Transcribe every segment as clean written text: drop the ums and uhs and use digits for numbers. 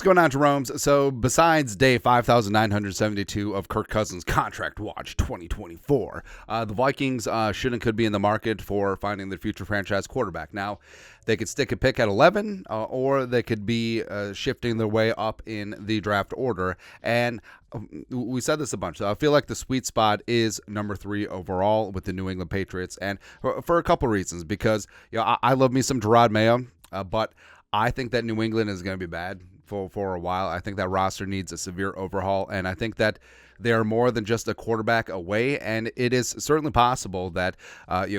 going on, Jerome's? So besides day 5,972 of Kirk Cousins' Contract Watch 2024, the Vikings should and could be in the market for finding their future franchise quarterback. Now, they could stick a pick at 11, or they could be shifting their way up in the draft order. And we said this a bunch. So I feel like the sweet spot is number 3 overall with the New England Patriots, and for a couple reasons. Because I love me some Gerard Mayo, but I think that New England is going to be bad for a while. I think that roster needs a severe overhaul, and I think that they are more than just a quarterback away, and it is certainly possible that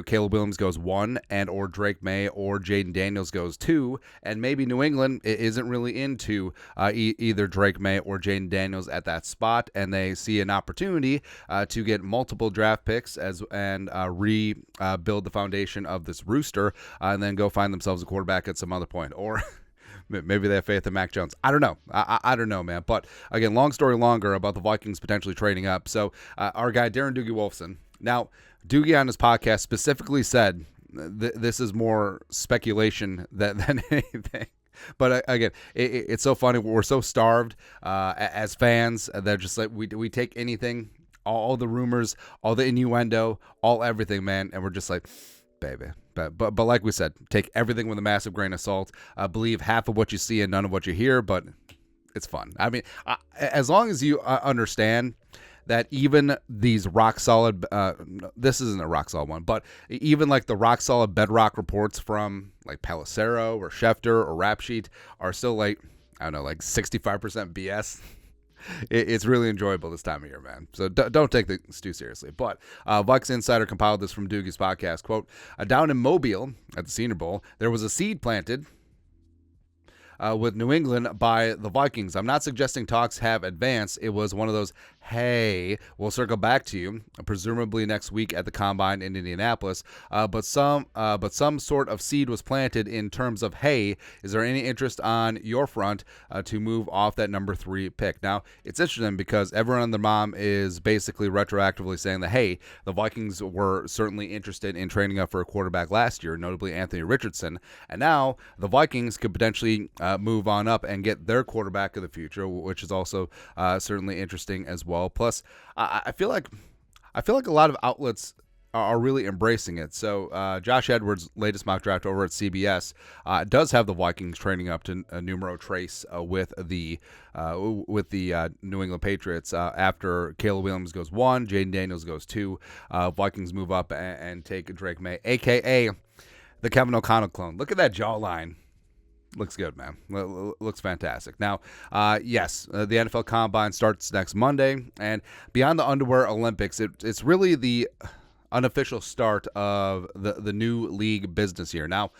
Caleb Williams goes 1, and or Drake May or Jaden Daniels goes 2, and maybe New England isn't really into either Drake May or Jaden Daniels at that spot, and they see an opportunity to get multiple draft picks and rebuild the foundation of this rooster, and then go find themselves a quarterback at some other point, or maybe they have faith in Mac Jones. I don't know. I don't know, man. But again, long story longer about the Vikings potentially trading up. So our guy, Darren Doogie Wolfson. Now, Doogie on his podcast specifically said this is more speculation than anything. But again, it's so funny. We're so starved as fans that just like we take anything, all the rumors, all the innuendo, all everything, man. And we're just like, baby. But like we said, take everything with a massive grain of salt. Believe half of what you see and none of what you hear, but it's fun. I mean, as long as you understand that even these rock solid, this isn't a rock solid one, but even like the rock solid bedrock reports from like Pelissero or Schefter or Rap Sheet are still like, I don't know, like 65% BS. It's really enjoyable this time of year, man. So don't take this too seriously. But Bucs Insider compiled this from Doogie's podcast. Quote, down in Mobile at the Senior Bowl, there was a seed planted with New England by the Vikings. I'm not suggesting talks have advanced. It was one of those, hey, we'll circle back to you, presumably next week at the Combine in Indianapolis. But some sort of seed was planted in terms of, hey, is there any interest on your front to move off that number 3 pick? Now, it's interesting because everyone and their mom is basically retroactively saying that, hey, the Vikings were certainly interested in trading up for a quarterback last year, notably Anthony Richardson. And now the Vikings could potentially move on up and get their quarterback of the future, which is also certainly interesting as well. Plus, I feel like a lot of outlets are really embracing it. So Josh Edwards' latest mock draft over at CBS does have the Vikings trading up to a numero trace with the New England Patriots after Caleb Williams goes 1, Jaden Daniels goes 2. Vikings move up and take Drake May, a.k.a. the Kevin O'Connell clone. Look at that jawline. Looks good, man. Looks fantastic. Now, yes, the NFL Combine starts next Monday, and beyond the underwear Olympics, it's really the unofficial start of the new league business year. Now,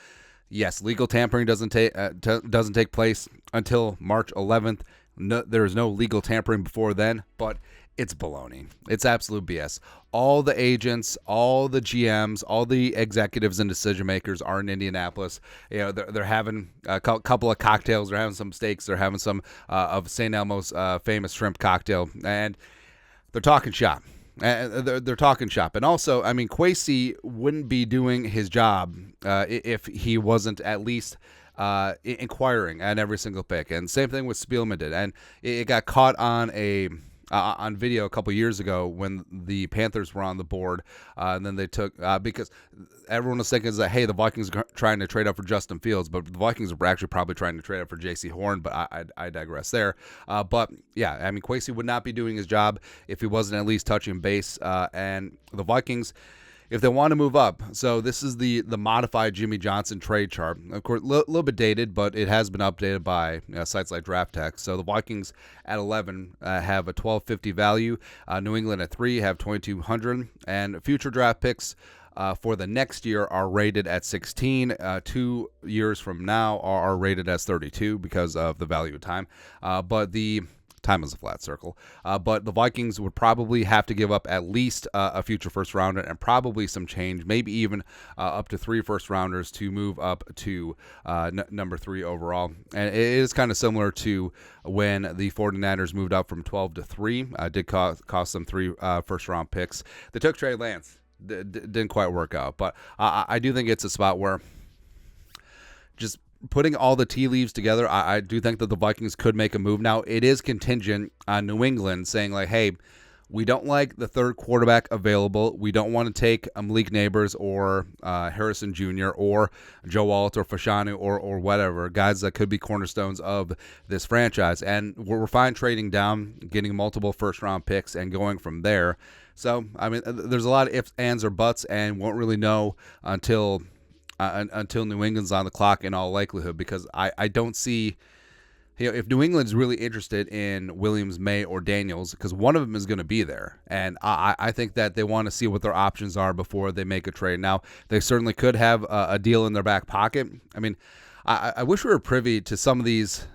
yes, legal tampering doesn't take place until March 11th. No, there is no legal tampering before then, but it's baloney. It's absolute BS. All the agents, all the GMs, all the executives and decision makers are in Indianapolis. You know, they're having a couple of cocktails. They're having some steaks. They're having some of St. Elmo's famous shrimp cocktail, and they're talking shop. They're talking shop. And also, I mean, Kwesi wouldn't be doing his job if he wasn't at least inquiring at every single pick. And same thing with Spielman did. And it got caught on video a couple years ago when the Panthers were on the board, and then they took because everyone was thinking that, hey, the Vikings are trying to trade up for Justin Fields, but the Vikings were actually probably trying to trade up for J.C. Horn, but I digress there. But yeah, I mean, Kwesi would not be doing his job if he wasn't at least touching base, and the Vikings, if they want to move up. So this is the modified Jimmy Johnson trade chart. Of course, a little bit dated, but it has been updated by sites like Draft Tech. So the Vikings at 11 have a 1250 value. New England at 3 have 2200. And future draft picks for the next year are rated at 16. 2 years from now are rated as 32 because of the value of time. But the time is a flat circle. But the Vikings would probably have to give up at least a future first rounder and probably some change, maybe even up to 3 first rounders to move up to number 3 overall. And it is kind of similar to when the 49ers moved up from 12 to 3. Did cost them 3 first round picks. They took Trey Lance. Didn't quite work out. But I do think it's a spot where just putting all the tea leaves together, I do think that the Vikings could make a move. Now, it is contingent on New England saying, like, hey, we don't like the third quarterback available. We don't want to take Malik Neighbors or Harrison Jr. or Joe Alt or Fashanu or whatever, guys that could be cornerstones of this franchise. And we're fine trading down, getting multiple first-round picks, and going from there. So, I mean, there's a lot of ifs, ands, or buts, and won't really know until New England's on the clock in all likelihood, because I don't see, if New England's really interested in Williams, May, or Daniels, because one of them is going to be there, and I think that they want to see what their options are before they make a trade. Now, they certainly could have a deal in their back pocket. I mean, I wish we were privy to some of these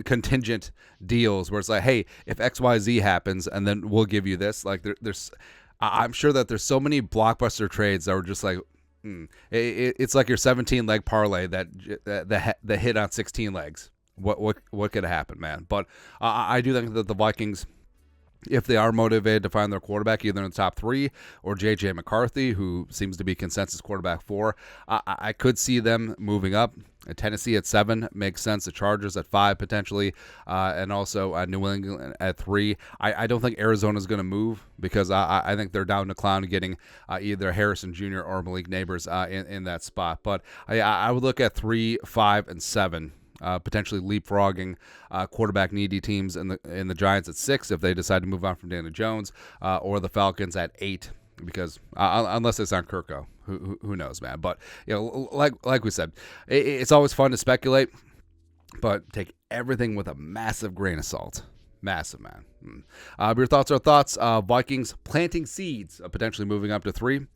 contingent deals where it's like, hey, if XYZ happens, and then we'll give you this. Like, I'm sure that there's so many blockbuster trades that were just like, it's like your 17-leg parlay that hit on 16 legs. What could happen, man? But I do think that the Vikings, if they are motivated to find their quarterback either in the top 3 or J.J. McCarthy, who seems to be consensus quarterback 4, I could see them moving up. Tennessee at 7 makes sense. The Chargers at 5 potentially, and also New England at 3. I don't think Arizona's going to move, because I think they're down to clown getting either Harrison Jr. or Malik Neighbors in that spot. But I would look at 3, 5, and 7. Potentially leapfrogging quarterback needy teams in the Giants at 6 if they decide to move on from Daniel Jones, or the Falcons at 8, because unless they sign Kirko, who knows, man. But like we said, it's always fun to speculate, but take everything with a massive grain of salt. Massive, man. Your thoughts are thoughts. Vikings planting seeds of potentially moving up to 3.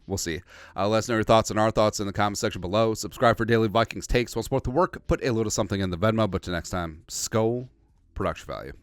We'll see. Let us know your thoughts and our thoughts in the comment section below. Subscribe for daily Vikings takes. We'll support the work. Put a little something in the Venmo. But till next time, Skull Production Value.